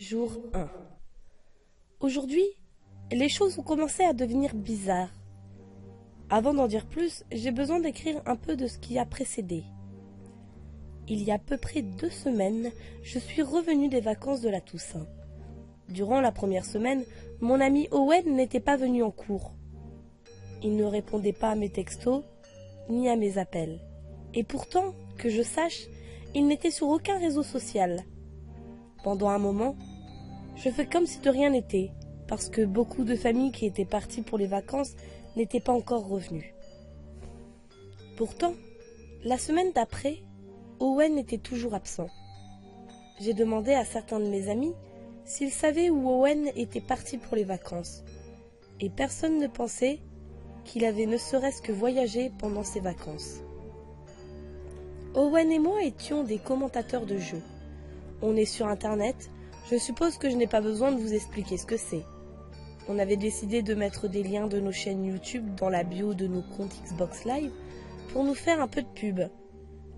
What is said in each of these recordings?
Jour 1. Aujourd'hui, les choses ont commencé à devenir bizarres. Avant d'en dire plus, j'ai besoin d'écrire un peu de ce qui a précédé. Il y a à peu près 2 semaines, je suis revenue des vacances de la Toussaint. Durant la première semaine, mon ami Owen n'était pas venu en cours. Il ne répondait pas à mes textos, ni à mes appels. Et pourtant, que je sache, il n'était sur aucun réseau social. Pendant un moment, je fais comme si de rien n'était, parce que beaucoup de familles qui étaient parties pour les vacances n'étaient pas encore revenues. Pourtant, la semaine d'après, Owen était toujours absent. J'ai demandé à certains de mes amis s'ils savaient où Owen était parti pour les vacances, et personne ne pensait qu'il avait ne serait-ce que voyagé pendant ses vacances. Owen et moi étions des commentateurs de jeux. On est sur Internet, je suppose que je n'ai pas besoin de vous expliquer ce que c'est. On avait décidé de mettre des liens de nos chaînes YouTube dans la bio de nos comptes Xbox Live pour nous faire un peu de pub.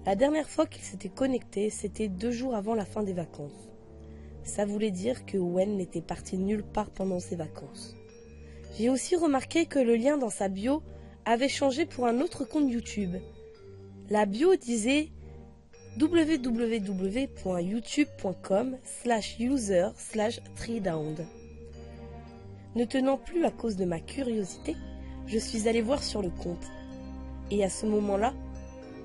La dernière fois qu'il s'était connecté, c'était 2 jours avant la fin des vacances. Ça voulait dire que Owen n'était parti nulle part pendant ses vacances. J'ai aussi remarqué que le lien dans sa bio avait changé pour un autre compte YouTube. La bio disait www.youtube.com/user/treedown. Ne tenant plus à cause de ma curiosité, je suis allée voir sur le compte. Et à ce moment-là,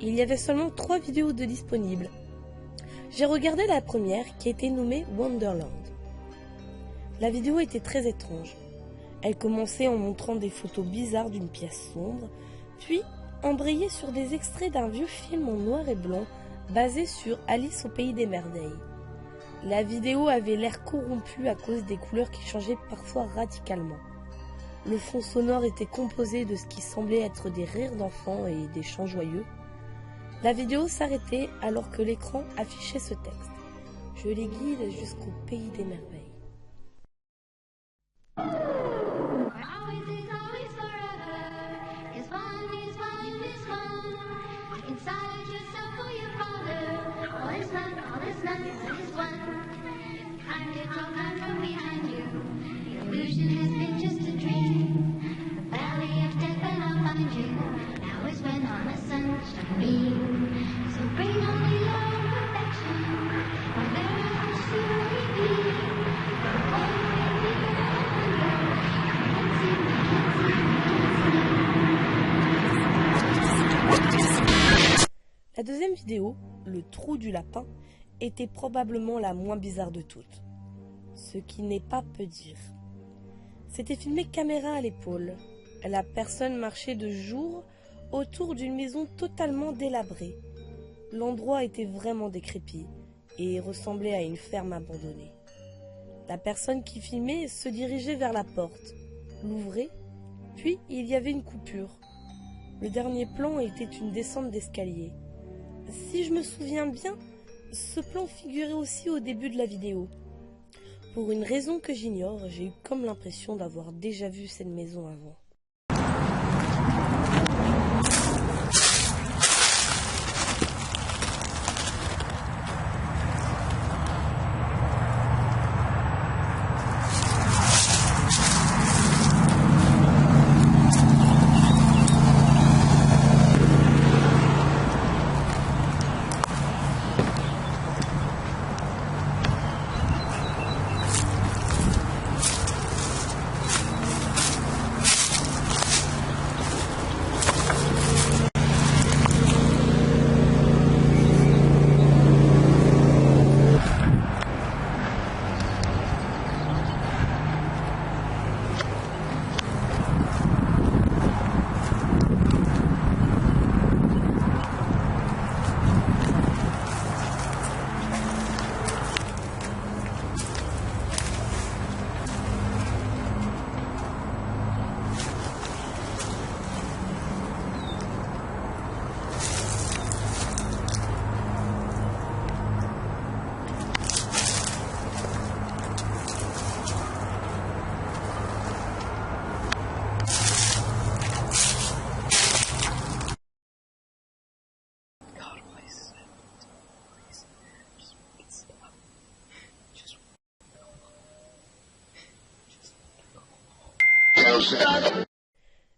il y avait seulement 3 vidéos de disponibles. J'ai regardé la première qui était nommée Wonderland. La vidéo était très étrange. Elle commençait en montrant des photos bizarres d'une pièce sombre, puis embrayait sur des extraits d'un vieux film en noir et blanc basé sur Alice au pays des merveilles. La vidéo avait l'air corrompue à cause des couleurs qui changeaient parfois radicalement. Le fond sonore était composé de ce qui semblait être des rires d'enfants et des chants joyeux. La vidéo s'arrêtait alors que l'écran affichait ce texte. Je les guide jusqu'au pays des merveilles. La deuxième vidéo, le trou du lapin, était probablement la moins bizarre de toutes. Ce qui n'est pas peu dire. C'était filmé caméra à l'épaule. La personne marchait de jour autour d'une maison totalement délabrée. L'endroit était vraiment décrépit et ressemblait à une ferme abandonnée. La personne qui filmait se dirigeait vers la porte, l'ouvrait, puis il y avait une coupure. Le dernier plan était une descente d'escalier. Si je me souviens bien, ce plan figurait aussi au début de la vidéo. Pour une raison que j'ignore, j'ai eu comme l'impression d'avoir déjà vu cette maison avant.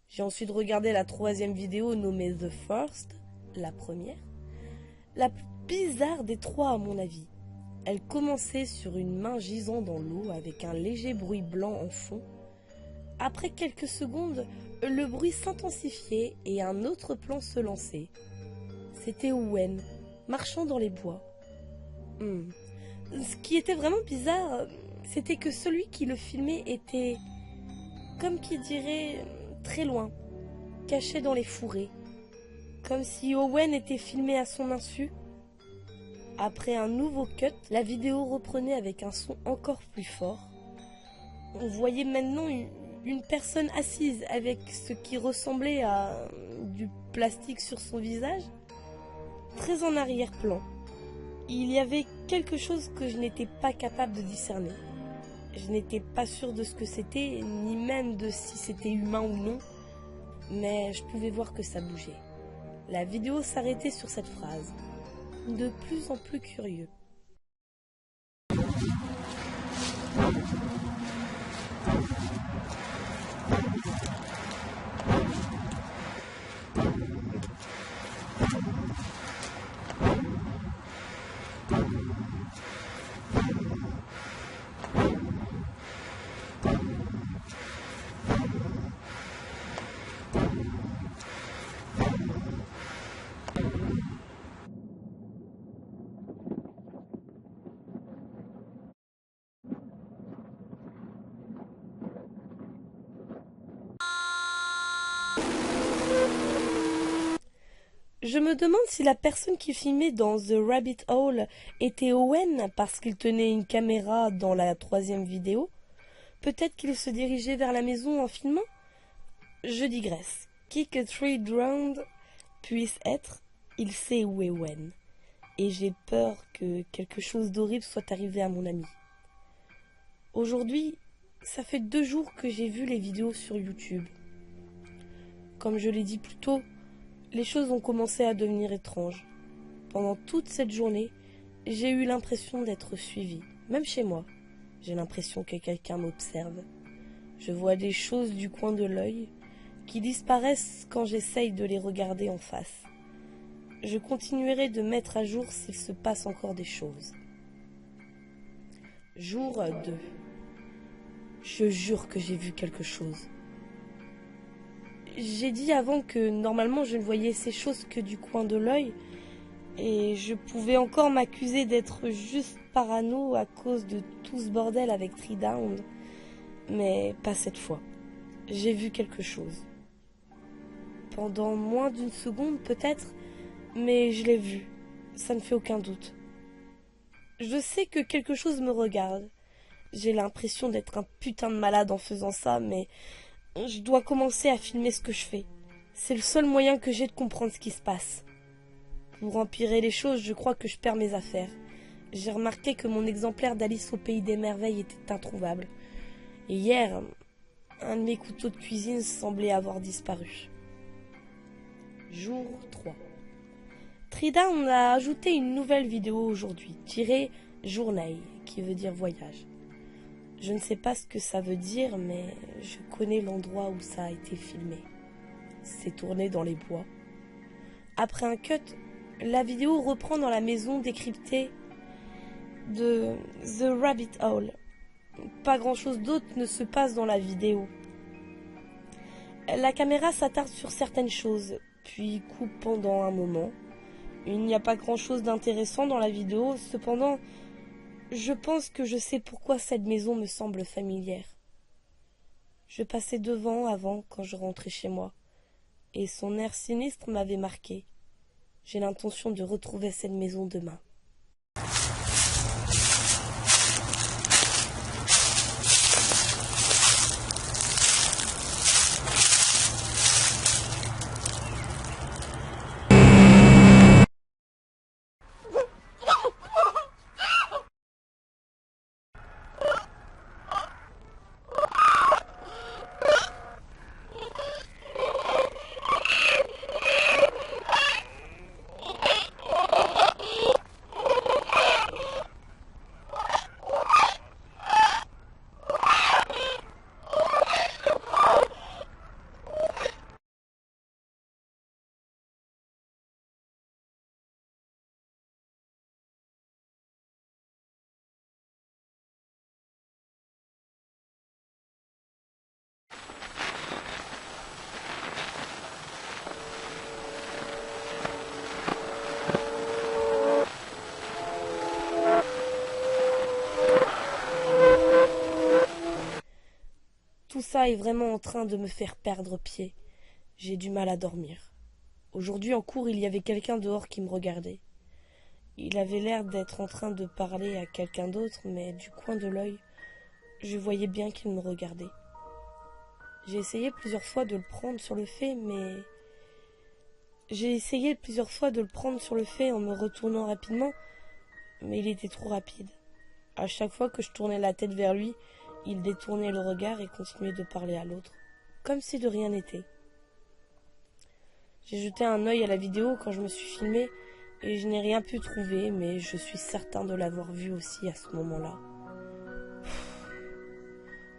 J'ai ensuite regardé la troisième vidéo nommée The First, la première. La plus bizarre des trois à mon avis. Elle commençait sur une main gisant dans l'eau avec un léger bruit blanc en fond. Après quelques secondes, le bruit s'intensifiait et un autre plan se lançait. C'était Owen, marchant dans les bois. Ce qui était vraiment bizarre, c'était que celui qui le filmait était, comme qui dirait, très loin, caché dans les fourrés. Comme si Owen était filmé à son insu. Après un nouveau cut, la vidéo reprenait avec un son encore plus fort. On voyait maintenant une personne assise avec ce qui ressemblait à du plastique sur son visage, très en arrière-plan. Il y avait quelque chose que je n'étais pas capable de discerner. Je n'étais pas sûre de ce que c'était, ni même de si c'était humain ou non, mais je pouvais voir que ça bougeait. La vidéo s'arrêtait sur cette phrase. De plus en plus curieux. Je me demande si la personne qui filmait dans The Rabbit Hole était Owen parce qu'il tenait une caméra dans la troisième vidéo. Peut-être qu'il se dirigeait vers la maison en filmant. Je digresse. Qui que Tree Drowned puisse être, il sait où est Owen. Et j'ai peur que quelque chose d'horrible soit arrivé à mon ami. Aujourd'hui, ça fait 2 jours que j'ai vu les vidéos sur YouTube. Comme je l'ai dit plus tôt, les choses ont commencé à devenir étranges. Pendant toute cette journée, j'ai eu l'impression d'être suivie. Même chez moi, j'ai l'impression que quelqu'un m'observe. Je vois des choses du coin de l'œil qui disparaissent quand j'essaye de les regarder en face. Je continuerai de mettre à jour s'il se passe encore des choses. Jour 2. Je jure que j'ai vu quelque chose. J'ai dit avant que normalement je ne voyais ces choses que du coin de l'œil et je pouvais encore m'accuser d'être juste parano à cause de tout ce bordel avec Tree Drowned, mais pas cette fois. J'ai vu quelque chose. Pendant moins d'1 seconde peut-être, mais je l'ai vu, ça ne fait aucun doute. Je sais que quelque chose me regarde. J'ai l'impression d'être un putain de malade en faisant ça, mais je dois commencer à filmer ce que je fais. C'est le seul moyen que j'ai de comprendre ce qui se passe. Pour empirer les choses, je crois que je perds mes affaires. J'ai remarqué que mon exemplaire d'Alice au Pays des Merveilles était introuvable. Et hier, un de mes couteaux de cuisine semblait avoir disparu. Jour 3. Tree Drowned a ajouté une nouvelle vidéo aujourd'hui, tirée Journée, qui veut dire voyage. Je ne sais pas ce que ça veut dire, mais je connais l'endroit où ça a été filmé. C'est tourné dans les bois. Après un cut, la vidéo reprend dans la maison décryptée de The Rabbit Hole. Pas grand-chose d'autre ne se passe dans la vidéo. La caméra s'attarde sur certaines choses, puis coupe pendant un moment. Il n'y a pas grand-chose d'intéressant dans la vidéo, cependant, je pense que je sais pourquoi cette maison me semble familière. Je passais devant avant quand je rentrais chez moi, et son air sinistre m'avait marqué. J'ai l'intention de retrouver cette maison demain. ça est vraiment en train de me faire perdre pied. J'ai du mal à dormir. Aujourd'hui en cours, il y avait quelqu'un dehors qui me regardait. Il avait l'air d'être en train de parler à quelqu'un d'autre, mais du coin de l'œil, je voyais bien qu'il me regardait. J'ai essayé plusieurs fois de le prendre sur le fait, en me retournant rapidement, mais il était trop rapide. À chaque fois que je tournais la tête vers lui, il détournait le regard et continuait de parler à l'autre, comme si de rien n'était. J'ai jeté un œil à la vidéo quand je me suis filmée et je n'ai rien pu trouver, mais je suis certain de l'avoir vu aussi à ce moment-là.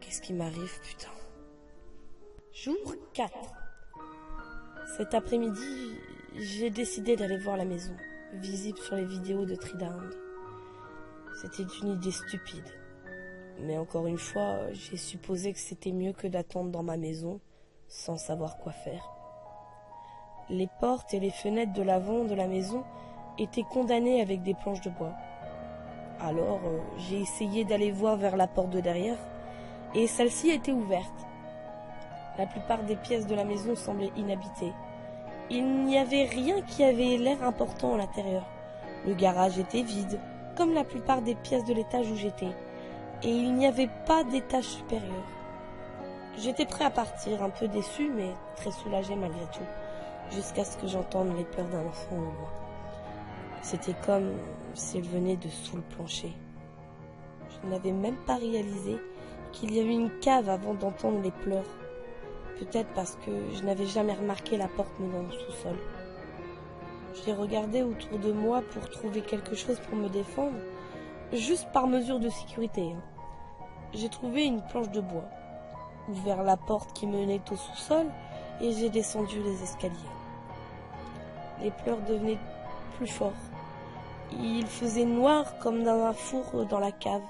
Qu'est-ce qui m'arrive, putain? Jour 4. Cet après-midi, j'ai décidé d'aller voir la maison, visible sur les vidéos de Tridown. C'était une idée stupide. Mais encore une fois, j'ai supposé que c'était mieux que d'attendre dans ma maison, sans savoir quoi faire. Les portes et les fenêtres de l'avant de la maison étaient condamnées avec des planches de bois. Alors, j'ai essayé d'aller voir vers la porte de derrière, et celle-ci était ouverte. La plupart des pièces de la maison semblaient inhabitées. Il n'y avait rien qui avait l'air important à l'intérieur. Le garage était vide, comme la plupart des pièces de l'étage où j'étais, et il n'y avait pas d'étage supérieur. J'étais prêt à partir, un peu déçu, mais très soulagé malgré tout, jusqu'à ce que j'entende les pleurs d'un enfant au loin. C'était comme s'il venait de sous le plancher. Je n'avais même pas réalisé qu'il y avait une cave avant d'entendre les pleurs. Peut-être parce que je n'avais jamais remarqué la porte menant au sous-sol. J'ai regardé autour de moi pour trouver quelque chose pour me défendre, juste par mesure de sécurité. J'ai trouvé une planche de bois, ouvert la porte qui menait au sous-sol et j'ai descendu les escaliers. Les pleurs devenaient plus forts. Il faisait noir comme dans un four dans la cave.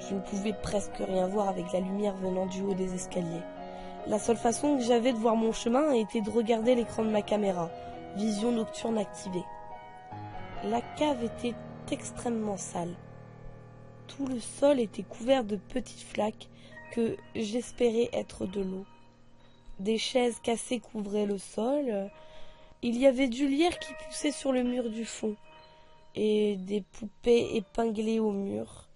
Je ne pouvais presque rien voir avec la lumière venant du haut des escaliers. La seule façon que j'avais de voir mon chemin était de regarder l'écran de ma caméra, vision nocturne activée. La cave était extrêmement sale. Tout le sol était couvert de petites flaques que j'espérais être de l'eau. Des chaises cassées couvraient le sol. Il y avait du lierre qui poussait sur le mur du fond et des poupées épinglées au mur,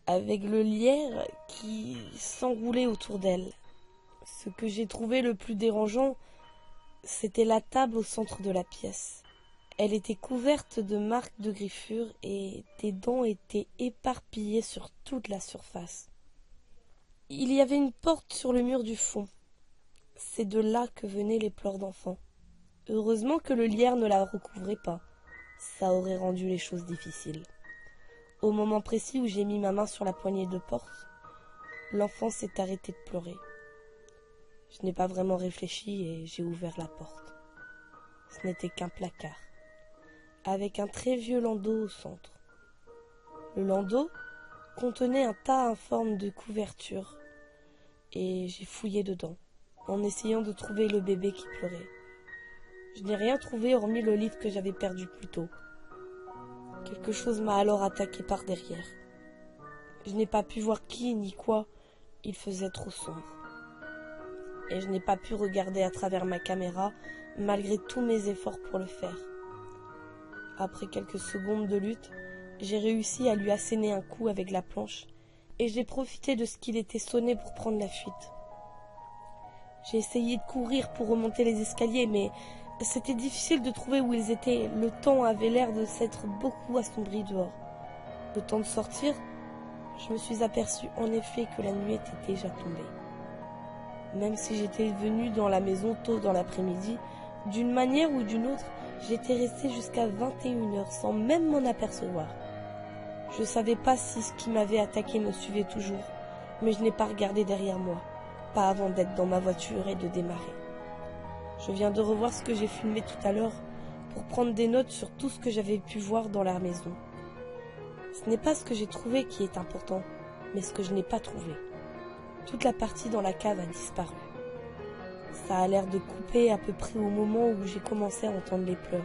avec le lierre qui s'enroulait autour d'elles. Ce que j'ai trouvé le plus dérangeant, c'était la table au centre de la pièce. Elle était couverte de marques de griffures et des dents étaient éparpillées sur toute la surface. Il y avait une porte sur le mur du fond. C'est de là que venaient les pleurs d'enfants. Heureusement que le lierre ne la recouvrait pas. Ça aurait rendu les choses difficiles. Au moment précis où j'ai mis ma main sur la poignée de porte, l'enfant s'est arrêté de pleurer. Je n'ai pas vraiment réfléchi et j'ai ouvert la porte. Ce n'était qu'un placard, avec un très vieux landau au centre. Le landau contenait un tas informe de couvertures, et j'ai fouillé dedans, en essayant de trouver le bébé qui pleurait. Je n'ai rien trouvé hormis le livre que j'avais perdu plus tôt. Quelque chose m'a alors attaqué par derrière. Je n'ai pas pu voir qui ni quoi, il faisait trop sombre. Et je n'ai pas pu regarder à travers ma caméra, malgré tous mes efforts pour le faire. Après quelques secondes de lutte, j'ai réussi à lui asséner un coup avec la planche, et j'ai profité de ce qu'il était sonné pour prendre la fuite. J'ai essayé de courir pour remonter les escaliers, mais c'était difficile de trouver où ils étaient. Le temps avait l'air de s'être beaucoup assombri dehors. Le temps de sortir, je me suis aperçu en effet que la nuit était déjà tombée. Même si j'étais venue dans la maison tôt dans l'après-midi, d'une manière ou d'une autre, j'étais restée jusqu'à 21h sans même m'en apercevoir. Je ne savais pas si ce qui m'avait attaqué me suivait toujours, mais je n'ai pas regardé derrière moi, pas avant d'être dans ma voiture et de démarrer. Je viens de revoir ce que j'ai filmé tout à l'heure pour prendre des notes sur tout ce que j'avais pu voir dans la maison. Ce n'est pas ce que j'ai trouvé qui est important, mais ce que je n'ai pas trouvé. Toute la partie dans la cave a disparu. Ça a l'air de couper à peu près au moment où j'ai commencé à entendre les pleurs.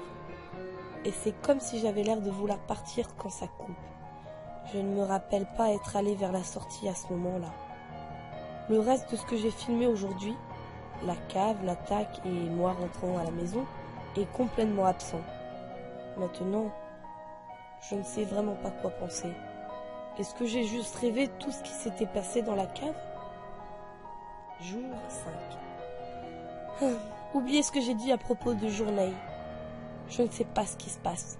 Et c'est comme si j'avais l'air de vouloir partir quand ça coupe. Je ne me rappelle pas être allée vers la sortie à ce moment-là. Le reste de ce que j'ai filmé aujourd'hui, la cave, l'attaque et moi rentrant à la maison, est complètement absent. Maintenant, je ne sais vraiment pas quoi penser. Est-ce que j'ai juste rêvé tout ce qui s'était passé dans la cave? Jour 5. Oubliez ce que j'ai dit à propos de journée. Je ne sais pas ce qui se passe.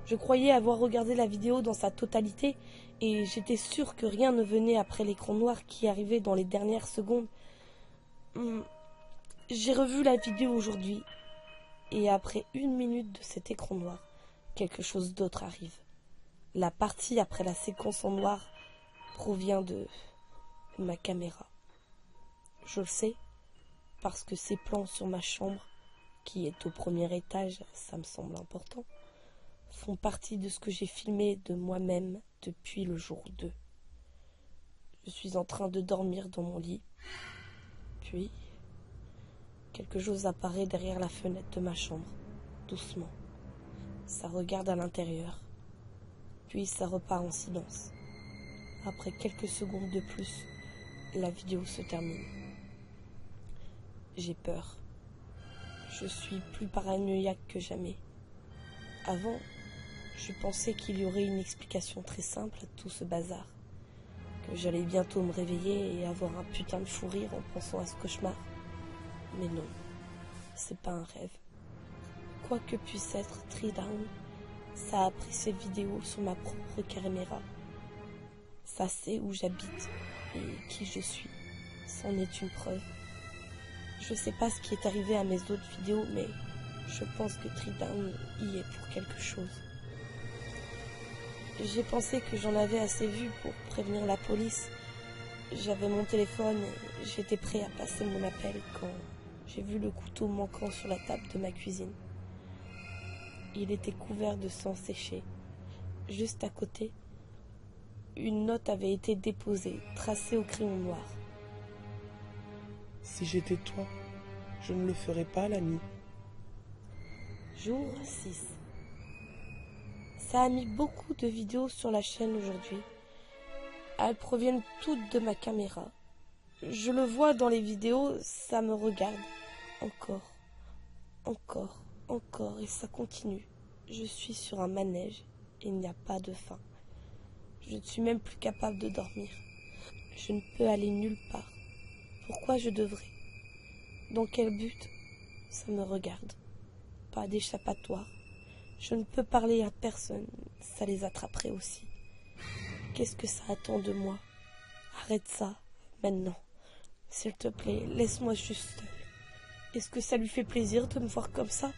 Je croyais avoir regardé la vidéo dans sa totalité et j'étais sûre que rien ne venait après l'écran noir qui arrivait dans les dernières secondes. J'ai revu la vidéo aujourd'hui et après 1 minute de cet écran noir, quelque chose d'autre arrive. La partie après la séquence en noir provient de ma caméra. Je le sais parce que ces plans sur ma chambre, qui est au premier étage, ça me semble important, font partie de ce que j'ai filmé de moi-même depuis le jour 2. Je suis en train de dormir dans mon lit, puis quelque chose apparaît derrière la fenêtre de ma chambre, doucement. Ça regarde à l'intérieur, puis ça repart en silence. Après quelques secondes de plus, la vidéo se termine. J'ai peur. Je suis plus paranoïaque que jamais. Avant, je pensais qu'il y aurait une explication très simple à tout ce bazar. Que j'allais bientôt me réveiller et avoir un putain de fou rire en pensant à ce cauchemar. Mais non, c'est pas un rêve. Quoi que puisse être Treedown, ça a pris cette vidéo sur ma propre caméra. Ça sait où j'habite et qui je suis. C'en est une preuve. Je sais pas ce qui est arrivé à mes autres vidéos, mais je pense que Treedown y est pour quelque chose. J'ai pensé que j'en avais assez vu pour prévenir la police. J'avais mon téléphone et j'étais prêt à passer mon appel quand j'ai vu le couteau manquant sur la table de ma cuisine. Il était couvert de sang séché. Juste à côté, une note avait été déposée, tracée au crayon noir. Si j'étais toi, je ne le ferais pas la nuit. Jour 6. Ça a mis beaucoup de vidéos sur la chaîne aujourd'hui. Elles proviennent toutes de ma caméra. Je le vois dans les vidéos, ça me regarde. Encore, et ça continue. Je suis sur un manège et il n'y a pas de fin. Je ne suis même plus capable de dormir. Je ne peux aller nulle part. Pourquoi je devrais? Dans quel but? Ça me regarde. Pas d'échappatoire. Je ne peux parler à personne. Ça les attraperait aussi. Qu'est-ce que ça attend de moi? Arrête ça, maintenant. S'il te plaît, laisse-moi juste seule. Est-ce que ça lui fait plaisir de me voir comme ça?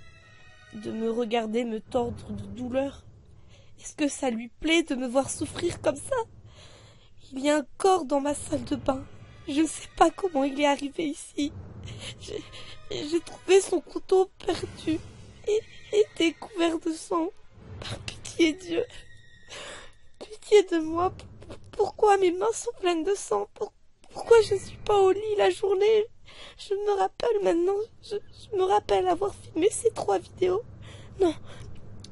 De me regarder me tordre de douleur? Est-ce que ça lui plaît de me voir souffrir comme ça? Il y a un corps dans ma salle de bain. Je ne sais pas comment il est arrivé ici. J'ai trouvé son couteau perdu et était couvert de sang. Par pitié, Dieu. Pitié de moi. Pourquoi mes mains sont pleines de sang? Pourquoi je ne suis pas au lit la journée? Je me rappelle maintenant. Je me rappelle avoir filmé ces 3 vidéos.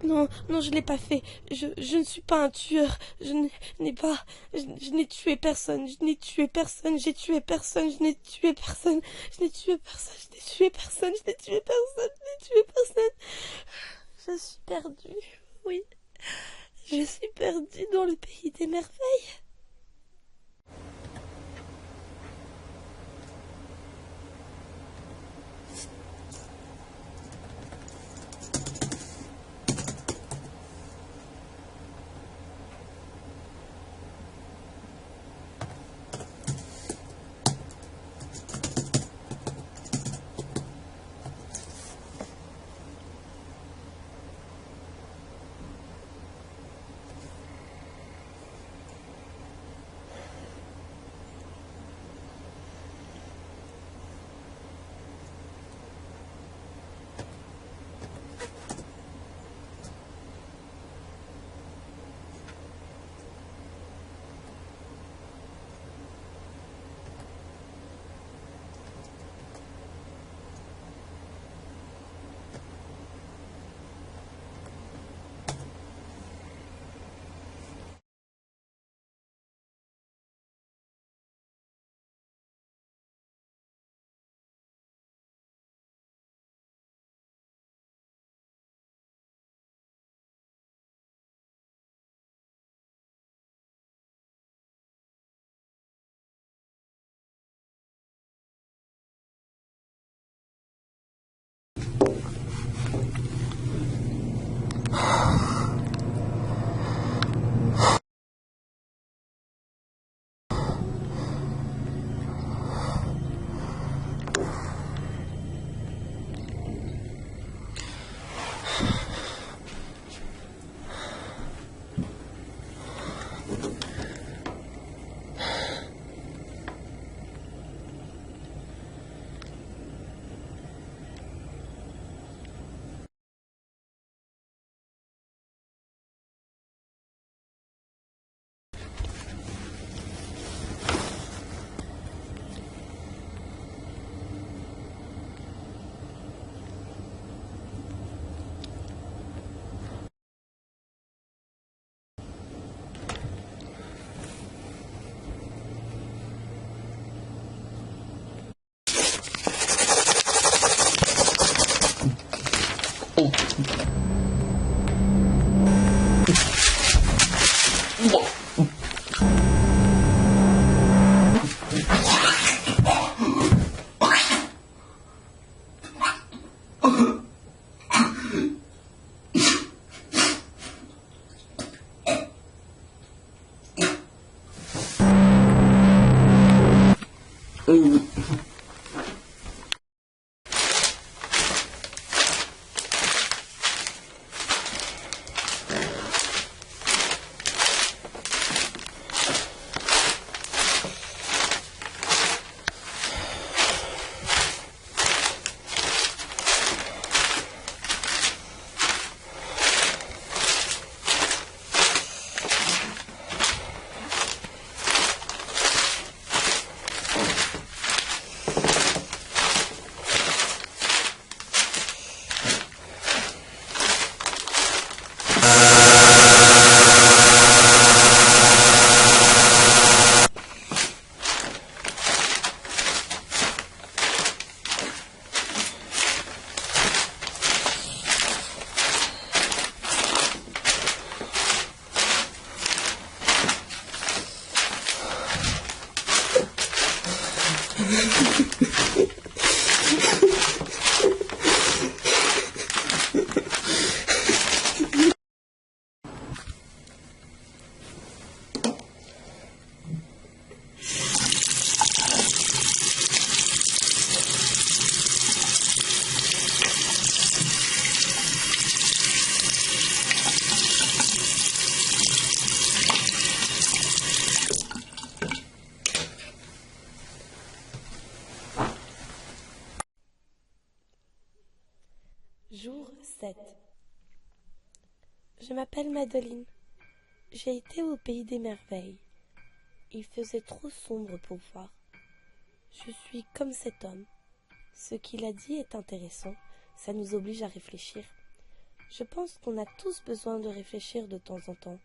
Non, je l'ai pas fait. Je ne suis pas un tueur. Je n'ai tué personne. Je n'ai tué personne. J'ai tué personne. Je n'ai tué personne. Je n'ai tué personne. Je n'ai tué personne. Je n'ai tué personne. Je n'ai tué personne. Je suis perdue. Oui. Je suis perdue dans le pays des merveilles. Jour 7. Je m'appelle Madeline. J'ai été au pays des merveilles. Il faisait trop sombre pour voir. Je suis comme cet homme. Ce qu'il a dit est intéressant. Ça nous oblige à réfléchir. Je pense qu'on a tous besoin de réfléchir de temps en temps.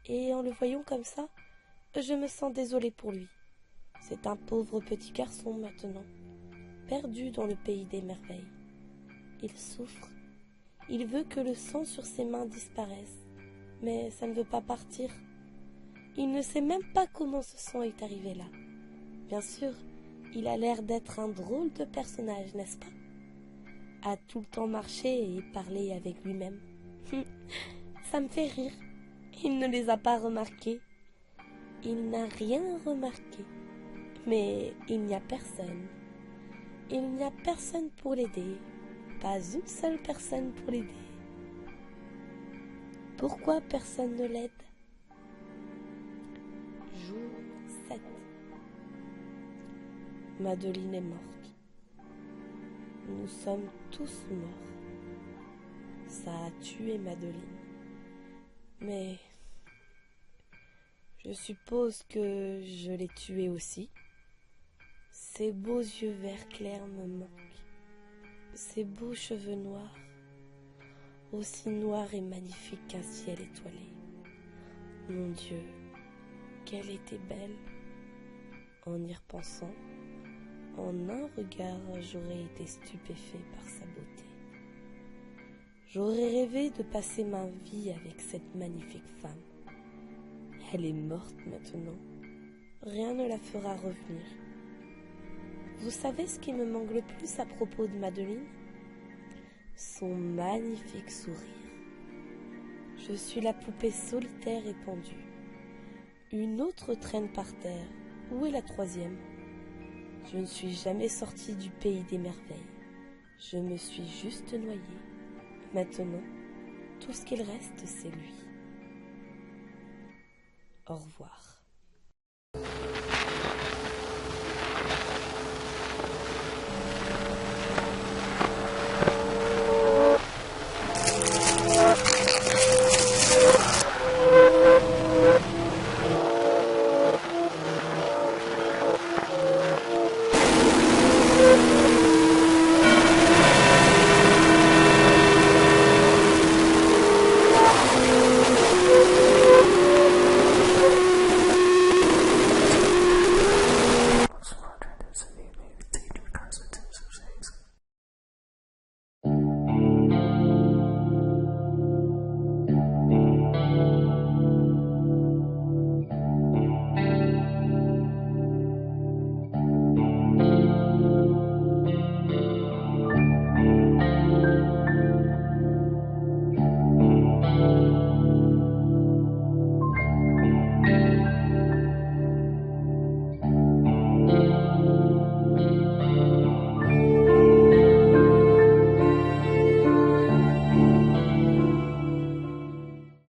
Et en le voyant comme ça, je me sens désolée pour lui. C'est un pauvre petit garçon maintenant, perdu dans le pays des merveilles. Il souffre. Il veut que le sang sur ses mains disparaisse. Mais ça ne veut pas partir. Il ne sait même pas comment ce sang est arrivé là. Bien sûr, il a l'air d'être un drôle de personnage, n'est-ce pas? À tout le temps marcher et parler avec lui-même. Ça me fait rire. Il ne les a pas remarqués. Il n'a rien remarqué. Mais il n'y a personne. Il n'y a personne pour l'aider. Pas une seule personne pour l'aider. Pourquoi personne ne l'aide? Jour 7. Madeline est morte. Nous sommes tous morts. Ça a tué Madeline. Mais je suppose que je l'ai tuée aussi. Ses beaux yeux verts clairs me manquent. Ses beaux cheveux noirs, aussi noirs et magnifiques qu'un ciel étoilé. Mon Dieu, qu'elle était belle. En y repensant, en un regard, j'aurais été stupéfait par sa beauté. J'aurais rêvé de passer ma vie avec cette magnifique femme. Elle est morte maintenant. Rien ne la fera revenir. Vous savez ce qui me manque le plus à propos de Madeline? Son magnifique sourire. Je suis la poupée solitaire et pendue. Une autre traîne par terre. Où est la troisième? Je ne suis jamais sortie du pays des merveilles. Je me suis juste noyée. Maintenant, tout ce qu'il reste, c'est lui. Au revoir.